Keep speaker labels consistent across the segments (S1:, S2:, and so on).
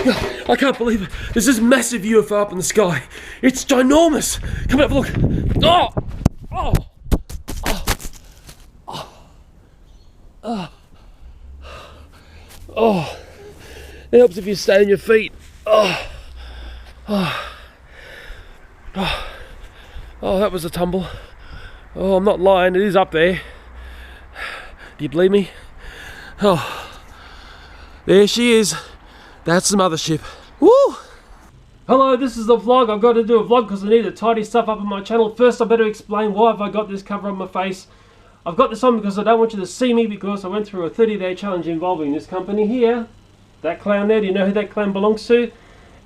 S1: I can't believe it. There's this massive UFO up in the sky. It's ginormous. Come and have a look. Oh! Oh! Oh! Oh! Oh! It helps if you stay on your feet. Oh! Oh! Oh! Oh, that was a tumble. Oh, I'm not lying. It is up there. Do you believe me? Oh! There she is. That's the mothership. Woo! Hello, this is the vlog. I've got to do a vlog because I need to tidy stuff up on my channel. First, I better explain why have I got this cover on my face. I've got this on because I don't want you to see me, because I went through a 30-day challenge involving this company here. That clown there, do you know who that clown belongs to?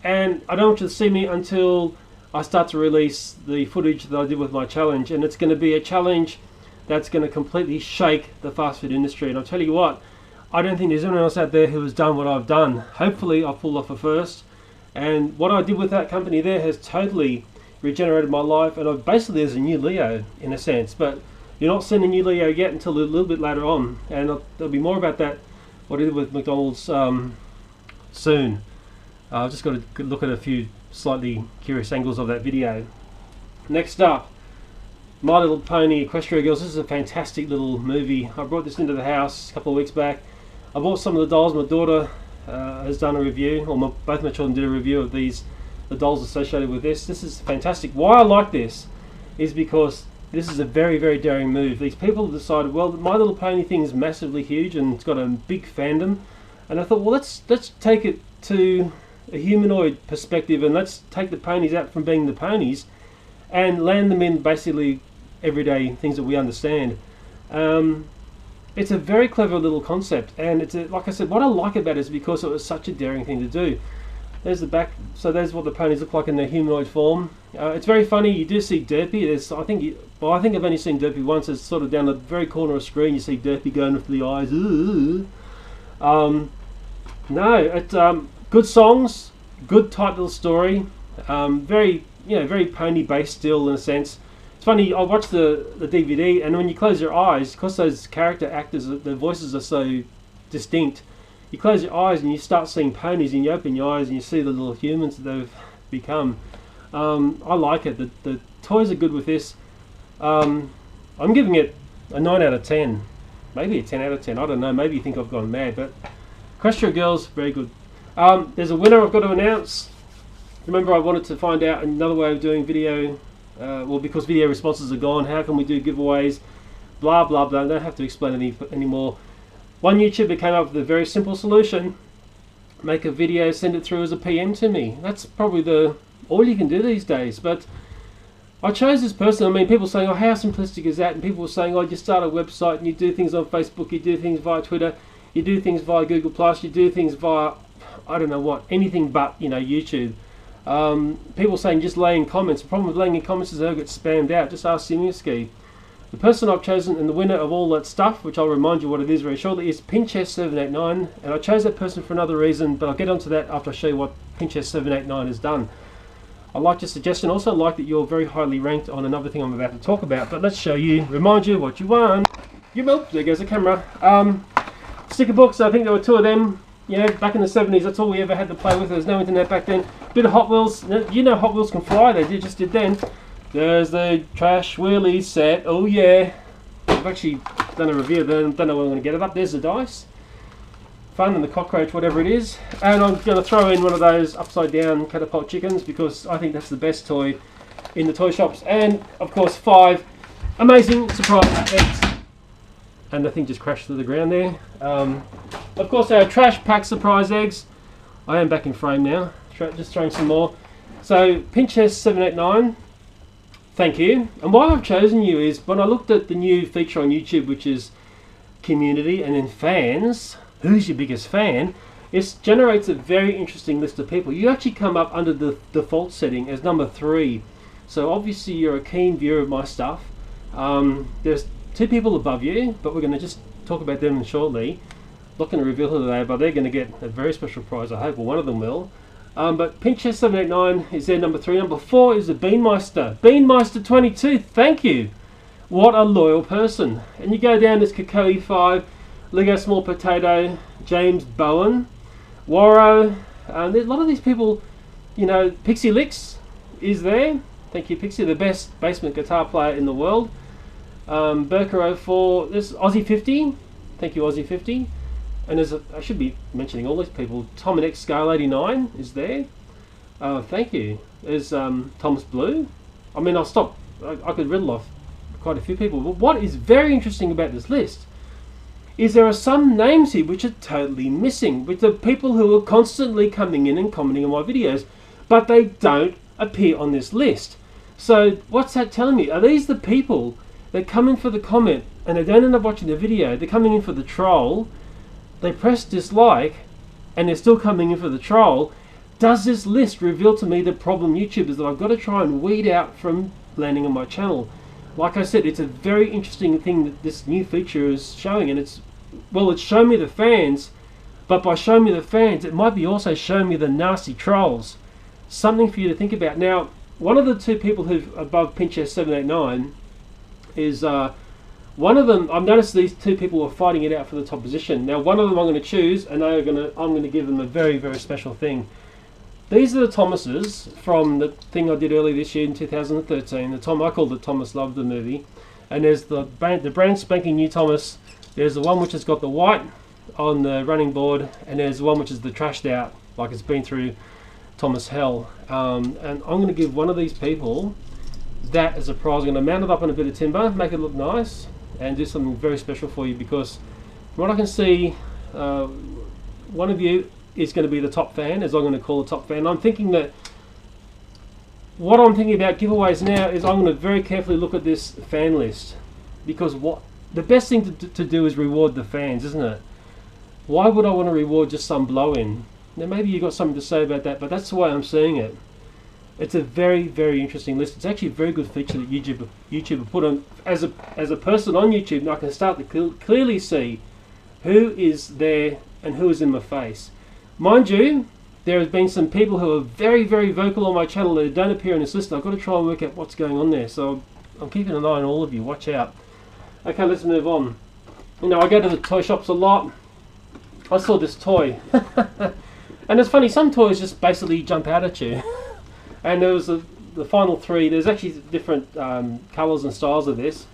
S1: And I don't want you to see me until I start to release the footage that I did with my challenge. And it's going to be a challenge that's going to completely shake the fast food industry. And I'll tell you what, I don't think there's anyone else out there who has done what I've done. Hopefully I'll pull off a first. And what I did with that company there has totally regenerated my life. And I've basically, there's a new Leo in a sense. But you're not seeing a new Leo yet until a little bit later on. And there'll be more about that, what I did with McDonald's soon. I've just got to look at a few slightly curious angles of that video. Next up, My Little Pony Equestria Girls. This is a fantastic little movie. I brought this into the house a couple of weeks back. I bought some of the dolls. My daughter has done a review, or both my children did a review of the dolls associated with this. This is fantastic. Why I like this is because this is a very, very daring move. These people have decided, well, My Little Pony thing is massively huge and it's got a big fandom. And I thought, well, let's take it to a humanoid perspective, and let's take the ponies out from being the ponies and land them in basically everyday things that we understand. It's a very clever little concept, and it's like I said, what I like about it is because it was such a daring thing to do. There's the back, so there's what the ponies look like in their humanoid form. It's very funny. You do see Derpy. I think I've only seen Derpy once. It's sort of down the very corner of the screen. You see Derpy going with the eyes. Good songs, good tight little story. Very pony based still in a sense. It's funny, I watched the DVD, and when you close your eyes, because those character actors, their voices are so distinct, you close your eyes and you start seeing ponies, and you open your eyes and you see the little humans that they've become. I like it. The toys are good with this. I'm giving it a 9 out of 10. Maybe a 10 out of 10. I don't know. Maybe you think I've gone mad, but Equestria Girls, very good. There's a winner I've got to announce. Remember, I wanted to find out another way of doing video. Because video responses are gone, how can we do giveaways? Blah, blah, blah. I don't have to explain anymore. One YouTuber came up with a very simple solution. Make a video, send it through as a PM to me. That's probably all you can do these days. But I chose this person. I mean, people saying, oh, how simplistic is that? And people were saying, oh, you start a website and you do things on Facebook, you do things via Twitter, you do things via Google+, you do things via, I don't know what, anything but, YouTube. People saying just lay in comments. The problem with laying in comments is they'll get spammed out. Just ask Simiuski. The person I've chosen and the winner of all that stuff, which I'll remind you what it is very shortly, is Pinchess789, and I chose that person for another reason, but I'll get onto that after I show you what Pinchess789 has done. I like your suggestion. Also like that you're very highly ranked on another thing I'm about to talk about, but let's show you, remind you what you want. There goes the camera. Sticker books, I think there were 2 of them. Back in the 70s, that's all we ever had to play with. There was no internet back then. Bit of Hot Wheels. Hot Wheels can fly. They just did then. There's the trash wheelie set. Oh yeah. I've actually done a review of them. Don't know when I'm going to get it up. There's the dice. Fun and the cockroach, whatever it is. And I'm going to throw in one of those upside down catapult chickens because I think that's the best toy in the toy shops. And of course 5 amazing surprise eggs. And the thing just crashed through the ground there. Of course, our trash pack surprise eggs. I am back in frame now. Just throwing some more. So, Pinchess789, thank you. And why I've chosen you is when I looked at the new feature on YouTube, which is community and then fans. Who's your biggest fan? It generates a very interesting list of people. You actually come up under the default setting as number 3. So obviously you're a keen viewer of my stuff. There's 2 people above you, but we're going to just talk about them shortly. Not going to reveal who they are, but they're going to get a very special prize, I hope, or one of them will. But Pinchess789 is their number 3. Number 4 is the Beanmeister. Beanmeister22, thank you. What a loyal person. And you go down, there's Kakoi5, Lego Small Potato, James Bowen, Warro, There's a lot of these people, you know, Pixie Licks is there. Thank you, Pixie, the best basement guitar player in the world. Burker04, this Aussie 50. Thank you, Aussie 50. And I should be mentioning all these people. Tom and X Scale 89 is there. Thank you. There's Thomas Blue. I mean, I'll stop. I could riddle off quite a few people. But what is very interesting about this list is there are some names here which are totally missing, with the people who are constantly coming in and commenting on my videos, but they don't appear on this list. So what's that telling me? Are these the people that come in for the comment and they don't end up watching the video? They're coming in for the troll, they press dislike, and they're still coming in for the troll. Does this list reveal to me the problem YouTubers that I've got to try and weed out from landing on my channel? Like I said, it's a very interesting thing that this new feature is showing, and it's shown me the fans, but by showing me the fans, it might be also showing me the nasty trolls. Something for you to think about. Now, one of the two people who've above Pinchess 789 is one of them. I've noticed these two people are fighting it out for the top position. Now, one of them I'm going to choose, and I'm going to give them a very, very special thing. These are the Thomases from the thing I did earlier this year in 2013. I called it Thomas Loved the Movie. And there's the brand spanking new Thomas. There's the one which has got the white on the running board, and there's the one which is the trashed out, like it's been through Thomas Hell. And I'm going to give one of these people that as a prize. I'm going to mount it up on a bit of timber, make it look nice, and do something very special for you, because from what I can see, one of you is going to be the top fan, as I'm going to call the top fan. I'm thinking that what I'm thinking about giveaways now is I'm going to very carefully look at this fan list, because the best thing to do is reward the fans, isn't it? Why would I want to reward just some blow-in? Now maybe you've got something to say about that, but that's the way I'm seeing it. It's a very, very interesting list. It's actually a very good feature that YouTube put on. As a person on YouTube, I can start to clearly see who is there and who is in my face. Mind you, there has been some people who are very, very vocal on my channel that don't appear on this list. I've got to try and work out what's going on there. So I'm keeping an eye on all of you. Watch out. Okay, let's move on. You know, I go to the toy shops a lot. I saw this toy. And it's funny, some toys just basically jump out at you. And there was the final three. There's actually different colours and styles of this.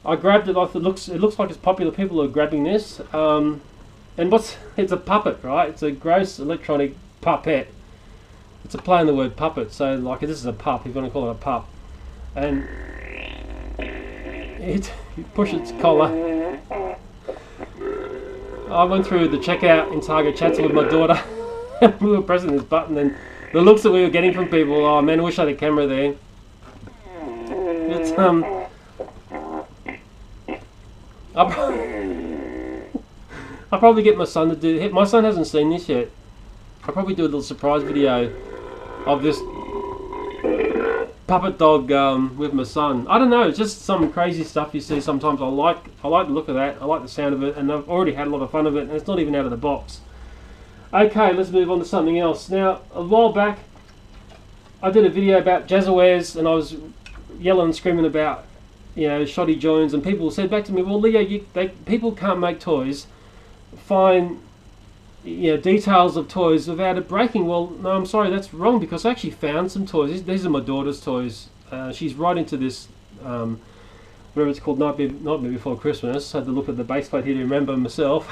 S1: I grabbed it. It looks like it's popular. People are grabbing this. And it's a puppet, right? It's a gross electronic puppet. It's a play on the word puppet. So like this is a pup, if you want to call it a pup. And you push its collar. I went through the checkout in Target chats with my daughter. We were pressing this button, and the looks that we were getting from people, oh man, I wish I had a camera there. It's I'll probably get my son to do. My son hasn't seen this yet. I'll probably do a little surprise video of this puppet dog with my son. I don't know, it's just some crazy stuff you see sometimes. I like the look of that. I like the sound of it, and I've already had a lot of fun of it, and it's not even out of the box. Okay, let's move on to something else. Now, a while back, I did a video about Jazzawares, and I was yelling and screaming about, you know, shoddy joins, and people said back to me, well, Leo, people can't make toys, find, you know, details of toys without it breaking. Well, no, I'm sorry, that's wrong, because I actually found some toys. These are my daughter's toys. She's right into this, whatever it's called, Nightmare Before Christmas. I had to look at the base plate here to remember myself.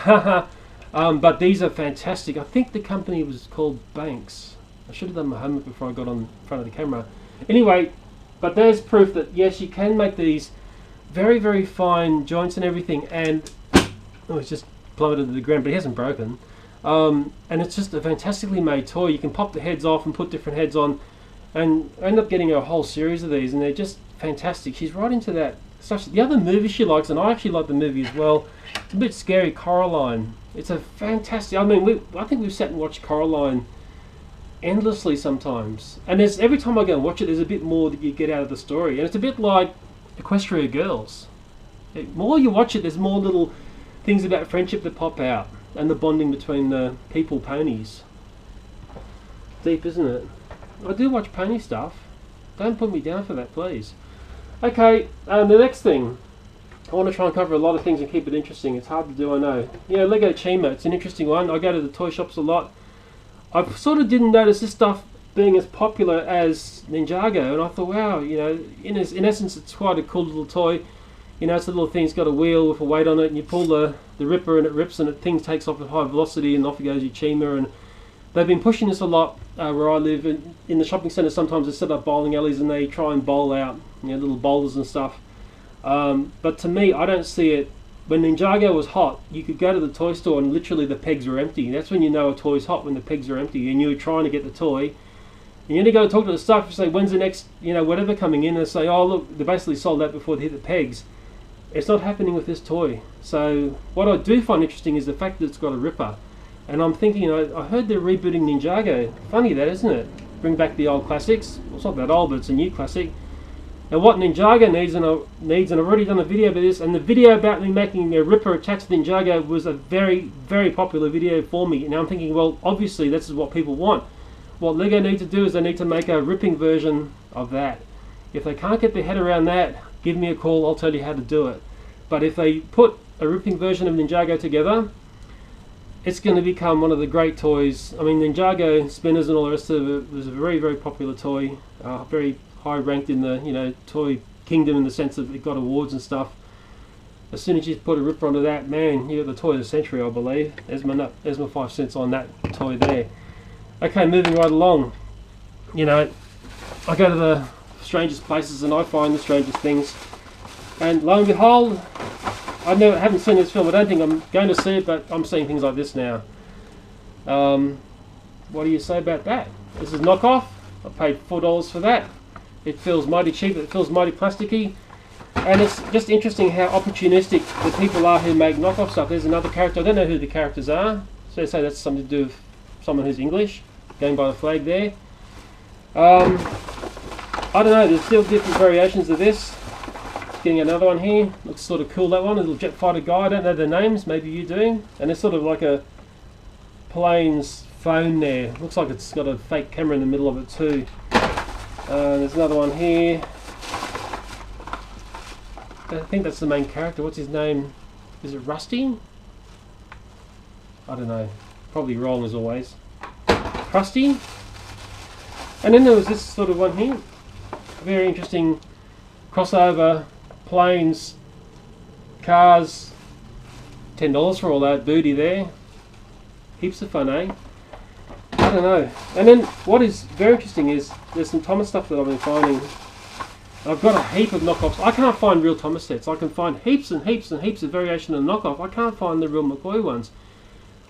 S1: But these are fantastic. I think the company was called Banks. I should have done my homework before I got on front of the camera. Anyway, but there's proof that yes, you can make these very, very fine joints and everything. And oh, it's just plummeted to the ground, but he hasn't broken. And it's just a fantastically made toy. You can pop the heads off and put different heads on, and end up getting a whole series of these, and they're just fantastic. She's right into that. The other movie she likes, and I actually like the movie as well. It's a bit scary, Coraline. It's a fantastic. I mean, I think we've sat and watched Coraline endlessly sometimes. And every time I go and watch it, there's a bit more that you get out of the story. And it's a bit like Equestria Girls. The more you watch it, there's more little things about friendship that pop out, and the bonding between the people ponies. Deep, isn't it? I do watch pony stuff. Don't put me down for that, please. Okay, the next thing. I want to try and cover a lot of things and keep it interesting. It's hard to do, I know. Yeah, Lego Chima, it's an interesting one. I go to the toy shops a lot. I sort of didn't notice this stuff being as popular as Ninjago, and I thought, wow, in essence, it's quite a cool little toy. It's a little thing. It's got a wheel with a weight on it, and you pull the ripper, and it rips, and the thing takes off at high velocity, and off goes your Chima. And they've been pushing this a lot where I live. In the shopping centre, sometimes they set up bowling alleys, and they try and bowl out, little boulders and stuff. But to me, I don't see it. When Ninjago was hot, you could go to the toy store and literally the pegs were empty. That's when you know a toy's hot, when the pegs are empty, and you're trying to get the toy. And you only go and talk to the staff and say, when's the next, whatever coming in, and they say, oh look, they basically sold out before they hit the pegs. It's not happening with this toy. So what I do find interesting is the fact that it's got a ripper. And I'm thinking, I heard they're rebooting Ninjago. Funny that, isn't it? Bring back the old classics. Well, it's not that old, but it's a new classic. And what Ninjago needs, and I've already done a video about this, and the video about me making a ripper attached to Ninjago was a very, very popular video for me. And I'm thinking, well, obviously this is what people want. What Lego need to do is they need to make a ripping version of that. If they can't get their head around that, give me a call, I'll tell you how to do it. But if they put a ripping version of Ninjago together, it's going to become one of the great toys. I mean, Ninjago spinners and all the rest of it was a very, very popular toy, very high ranked in the toy kingdom, in the sense that it got awards and stuff. As soon as you put a ripper onto that, man, you got the toy of the century, I believe. There's my 5 cents on that toy there. Okay, moving right along. I go to the strangest places and I find the strangest things. And lo and behold, I haven't seen this film. I don't think I'm going to see it, but I'm seeing things like this now. What do you say about that? This is knockoff. I paid $4 for that. It feels mighty cheap. It feels mighty plasticky. And it's just interesting how opportunistic the people are who make knockoff stuff. There's another character. I don't know who the characters are. So they say that's something to do with someone who's English, going by the flag there. I don't know. There's still different variations of this. Getting another one here. Looks sort of cool, that one. A little jet fighter guy. I don't know their names. Maybe you do. And it's sort of like a plane's phone there. Looks like it's got a fake camera in the middle of it too. There's another one here. I think that's the main character. What's his name? Is it Rusty? I don't know. Probably wrong as always. Krusty. And then there was this sort of one here. Very interesting crossover. Planes, cars. $10 for all that booty there. Heaps of fun, eh? I don't know. And then what is very interesting is there's some Thomas stuff that I've been finding. I've got a heap of knockoffs. I can't find real Thomas sets. I can find heaps and heaps and heaps of variation of knockoff. I can't find the real McCoy ones.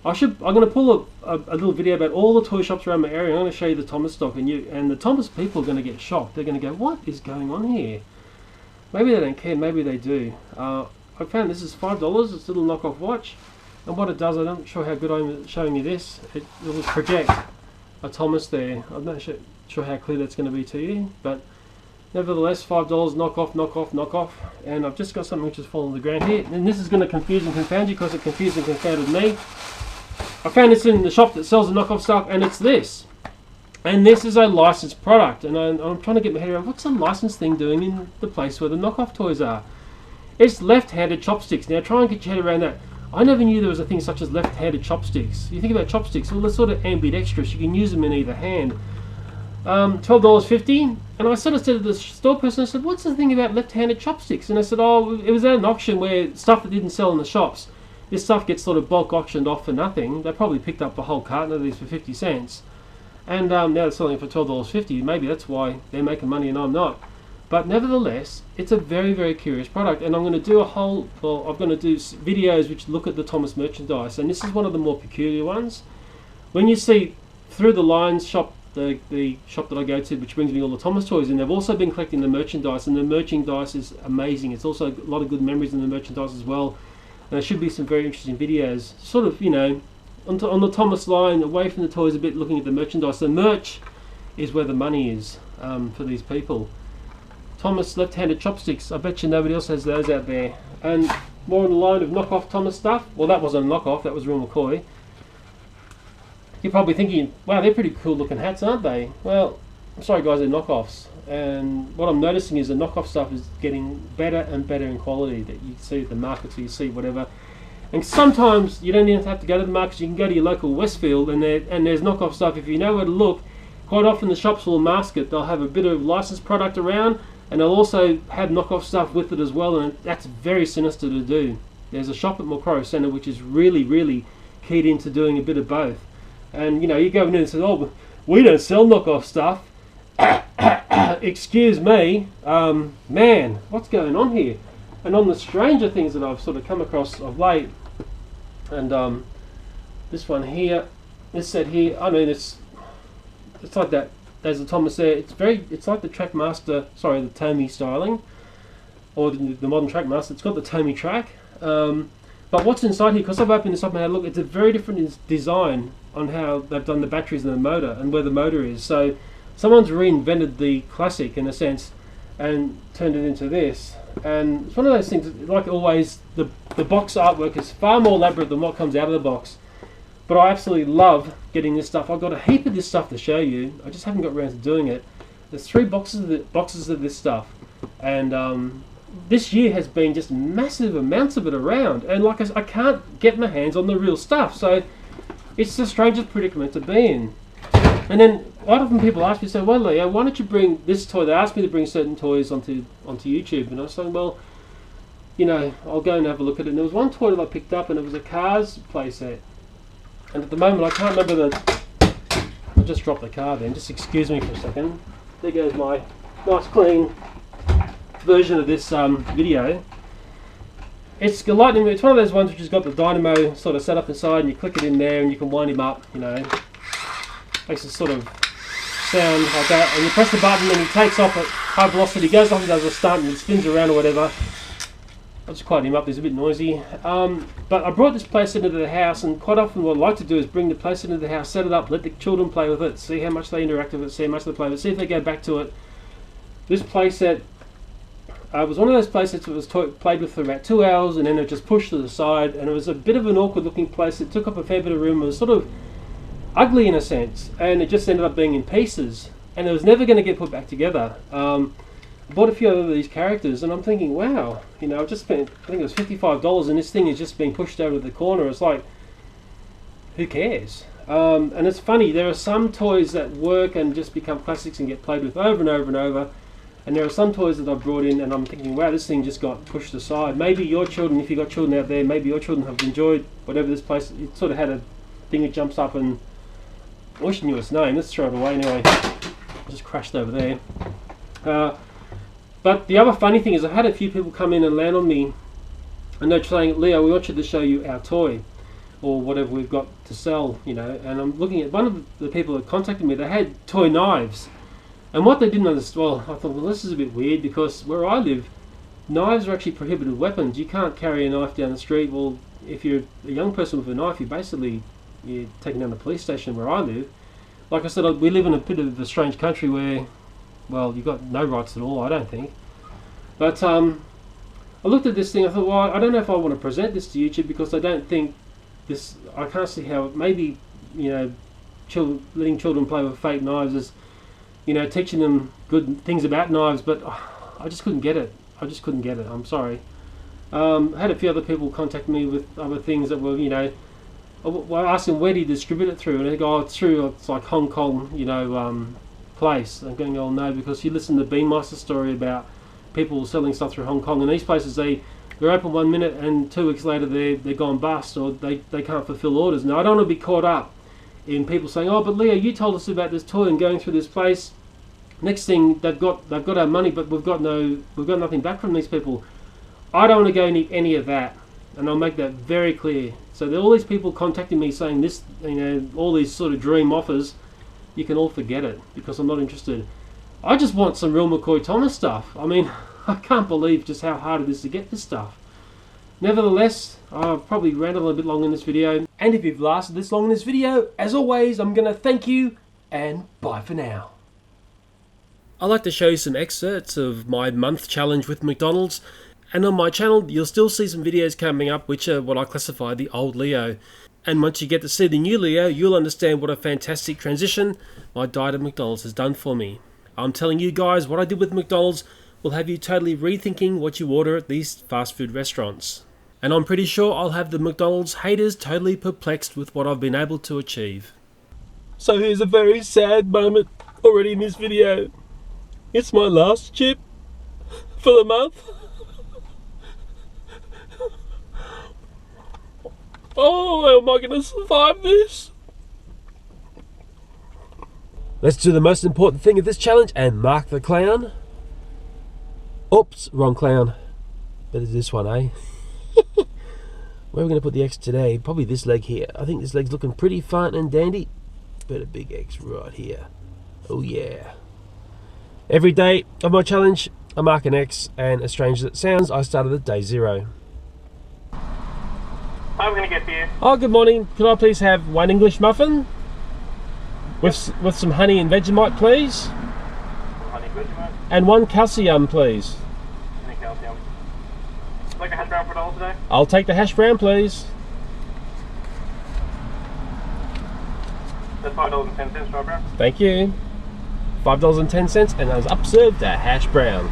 S1: I'm going to pull a little video about all the toy shops around my area. I'm going to show you the Thomas stock, and the Thomas people are going to get shocked. They're going to go, what is going on here? Maybe they don't care, maybe they do. I found this is $5. It's a little knockoff watch. And what it does, I'm not sure how good I'm showing you this. It will project a Thomas there. I'm not sure how clear that's going to be to you, but nevertheless, $5, knockoff, knockoff, knockoff. And I've just got something which is falling on the ground here. And this is going to confuse and confound you because it confused and confounded me. I found this in the shop that sells the knockoff stuff, and it's this. And this is a licensed product. And I'm trying to get my head around, what's the licensed thing doing in the place where the knockoff toys are? It's left-handed chopsticks. Now try and get your head around that. I never knew there was a thing such as left-handed chopsticks. You think about chopsticks, well, they're sort of ambidextrous. You can use them in either hand. $12.50, and I sort of said to the store person, I said, what's the thing about left-handed chopsticks? And I said, oh, it was at an auction where stuff that didn't sell in the shops, this stuff gets sort of bulk auctioned off for nothing. They probably picked up a whole carton of these for 50 cents. And now they're selling it for $12.50. Maybe that's why they're making money and I'm not. But nevertheless, it's a very, very curious product. And I'm going to do I'm going to do videos which look at the Thomas merchandise. And this is one of the more peculiar ones. When you see through the lines shop, the shop that I go to, which brings me all the Thomas toys, and they've also been collecting the merchandise, and the merchandise is amazing. It's also a lot of good memories in the merchandise as well. And there should be some very interesting videos, sort of, on the Thomas line, away from the toys a bit, looking at the merchandise. The merch is where the money is for these people. Thomas left-handed chopsticks, I bet you nobody else has those out there. And more on the line of knockoff Thomas stuff. Well, that wasn't a knockoff, that was real McCoy. You're probably thinking, wow, they're pretty cool looking hats, aren't they? Well, I'm sorry guys, they're knockoffs. And what I'm noticing is the knockoff stuff is getting better and better in quality. That you see at the markets, or you see whatever. And sometimes you don't even have to go to the markets. You can go to your local Westfield, and there's knockoff stuff. If you know where to look, quite often the shops will mask it. They'll have a bit of licensed product around, and they'll also have knockoff stuff with it as well. And that's very sinister to do. There's a shop at Macquarie Centre which is really, really keyed into doing a bit of both. And you go in and say, "Oh, we don't sell knockoff stuff." Excuse me, man, what's going on here? And on the stranger things that I've sort of come across of late, and this one here, this set here, I mean, it's like that. There's a Thomas there. It's like the Trackmaster, sorry, the Tommy styling, or the modern Trackmaster. It's got the Tommy track. But what's inside here? Because I've opened this up and had a look, it's a very different design on how they've done the batteries and the motor and where the motor is. So someone's reinvented the classic in a sense and turned it into this. And it's one of those things, like always, the box artwork is far more elaborate than what comes out of the box. But I absolutely love getting this stuff. I've got a heap of this stuff to show you. I just haven't got around to doing it. There's 3 boxes of this stuff. And this year has been just massive amounts of it around. And like I can't get my hands on the real stuff. So it's the strangest predicament to be in. And then quite often people ask me, say, "Well, Leo, why don't you bring this toy?" They ask me to bring certain toys onto YouTube, and I was saying, "Well, I'll go and have a look at it." And there was one toy that I picked up, and it was a Cars playset. And at the moment, I can't remember I just dropped the car then. Just excuse me for a second. There goes my nice clean version of this video. It's a lightning. It's one of those ones which has got the dynamo sort of set up inside, and you click it in there, and you can wind him up. Makes a sort of sound like that, and you press the button and he takes off at high velocity, goes off and does a stunt and spins around or whatever. I'll just quieten him up, he's a bit noisy. But I brought this playset into the house, and quite often what I like to do is bring the playset into the house, set it up, let the children play with it, see how much they interact with it, see how much they play with it, see if they go back to it. This playset was one of those playsets that was played with for about 2 hours, and then it just pushed to the side, and it was a bit of an awkward looking playset. It took up a fair bit of room. It was sort of ugly in a sense, and it just ended up being in pieces, and it was never going to get put back together. I bought a few of these characters, and I'm thinking, wow, I've just spent, I think it was $55, and this thing is just being pushed over to the corner. It's like, who cares? And it's funny, there are some toys that work and just become classics and get played with over and over and over, and there are some toys that I've brought in and I'm thinking, wow, this thing just got pushed aside. Maybe your children, if you've got children out there, maybe your children have enjoyed whatever this place, it sort of had a thing that jumps up and, I wish I knew its name. Let's throw it away anyway. It just crashed over there. But the other funny thing is I've had a few people come in and land on me, and they're saying, "Leo, we want you to show you our toy or whatever we've got to sell," And I'm looking at one of the people that contacted me. They had toy knives, and what they didn't understand. Well, I thought, well, this is a bit weird because where I live, knives are actually prohibited weapons. You can't carry a knife down the street. Well, if you're a young person with a knife, you're taken down the police station where I live. Like I said, we live in a bit of a strange country where, well, you've got no rights at all, I don't think. But I looked at this thing, I thought, well, I don't know if I want to present this to YouTube because I don't think this, I can't see how, maybe, letting children play with fake knives is, teaching them good things about knives, but I just couldn't get it. I'm sorry. I had a few other people contact me with other things that were, I asked them, where do you distribute it through? And they go, oh, it's like Hong Kong, place. I'm going, oh no, because you listen to the Beanmaster story about people selling stuff through Hong Kong, and these places, they're open 1 minute and 2 weeks later they're gone bust, or they can't fulfill orders. Now I don't want to be caught up in people saying, oh, but Leo, you told us about this toy and going through this place. Next thing, they've got our money, but we've got nothing back from these people. I don't want to go any of that, and I'll make that very clear. So there are all these people contacting me saying this, all these sort of dream offers, you can all forget it because I'm not interested. I just want some real McCoy Thomas stuff. I mean, I can't believe just how hard it is to get this stuff. Nevertheless, I've probably rambled a bit long in this video, and if you've lasted this long in this video, as always, I'm going to thank you, and bye for now. I'd like to show you some excerpts of my month challenge with McDonald's. And on my channel, you'll still see some videos coming up which are what I classify the old Leo. And once you get to see the new Leo, you'll understand what a fantastic transition my diet at McDonald's has done for me. I'm telling you guys, what I did with McDonald's will have you totally rethinking what you order at these fast food restaurants. And I'm pretty sure I'll have the McDonald's haters totally perplexed with what I've been able to achieve. So here's a very sad moment already in this video. It's my last chip for the month. Oh, how am I going to survive this? Let's do the most important thing of this challenge and mark the clown. Oops, wrong clown. Better do this one, eh? Where are we going to put the X today? Probably this leg here. I think this leg's looking pretty fine and dandy. But a big X right here. Oh yeah. Every day of my challenge, I mark an X, and as strange as it sounds, I started at day 0.
S2: I'm going to get for you.
S1: Oh, good morning. Could I please have one English muffin? With some honey and Vegemite, please.
S2: Honey Vegemite?
S1: And one calcium, please.
S2: Any calcium? Like a hash brown for $1 today?
S1: I'll take the hash brown, please.
S2: That's $5.10, strawberry.
S1: Thank you. $5.10, and I was upserved a hash brown.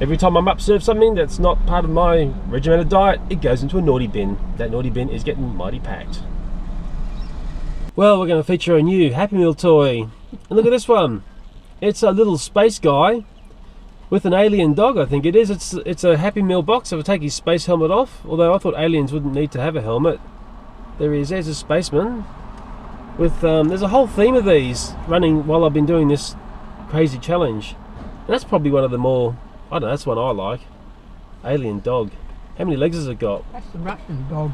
S1: Every time I'm upserved something that's not part of my regimented diet, it goes into a naughty bin. That naughty bin is getting mighty packed. Well, we're going to feature a new Happy Meal toy. And look at this one. It's a little space guy with an alien dog, I think it is. It's a Happy Meal box. So we'll take his space helmet off, although I thought aliens wouldn't need to have a helmet. There he is. There's a spaceman. With there's a whole theme of these running while I've been doing this crazy challenge. And that's probably one of the more, I don't know, that's one I like. Alien dog. How many legs has it got?
S3: That's the Russian dog.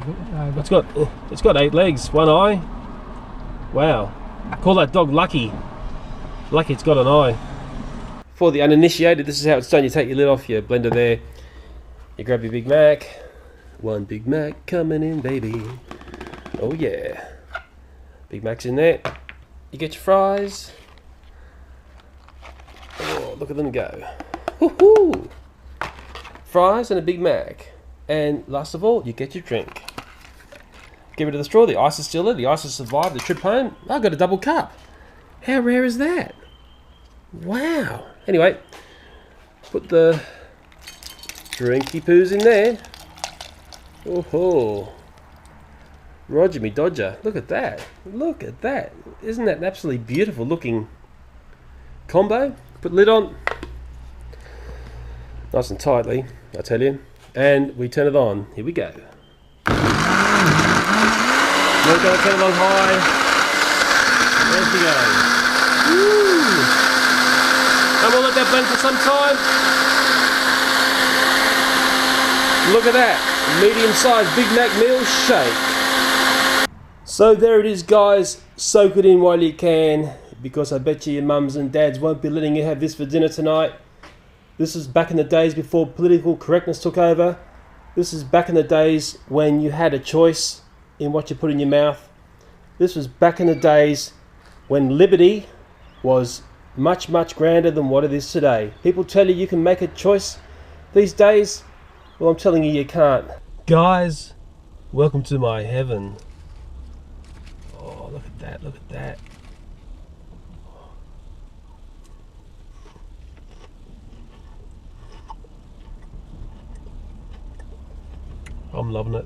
S1: It's got 8 legs, 1 eye. Wow. Call that dog lucky. Lucky it's got an eye. For the uninitiated, this is how it's done. You take your lid off your blender there. You grab your Big Mac. 1 Big Mac coming in, baby. Oh yeah. Big Mac's in there. You get your fries. Oh, look at them go. Woohoo! Fries and a Big Mac. And last of all, you get your drink. Get rid of the straw. The ice is still there. The ice has survived the trip home. I got a double cup. How rare is that? Wow. Anyway, put the drinky poos in there. Oh, Roger me Dodger. Look at that. Look at that. Isn't that an absolutely beautiful looking combo? Put the lid on. Nice and tightly, I tell you. And we turn it on. Here we go. We're going to turn it on high. There she goes. Woo! And we'll let that blend for some time. Look at that. Medium-sized Big Mac meal shake. So there it is, guys. Soak it in while you can, because I bet you your mums and dads won't be letting you have this for dinner tonight. This is back in the days before political correctness took over. This is back in the days when you had a choice in what you put in your mouth. This was back in the days when liberty was much, much grander than what it is today. People tell you you can make a choice these days. Well, I'm telling you, you can't. Guys, welcome to my heaven. Oh, look at that, look at that. I'm loving it.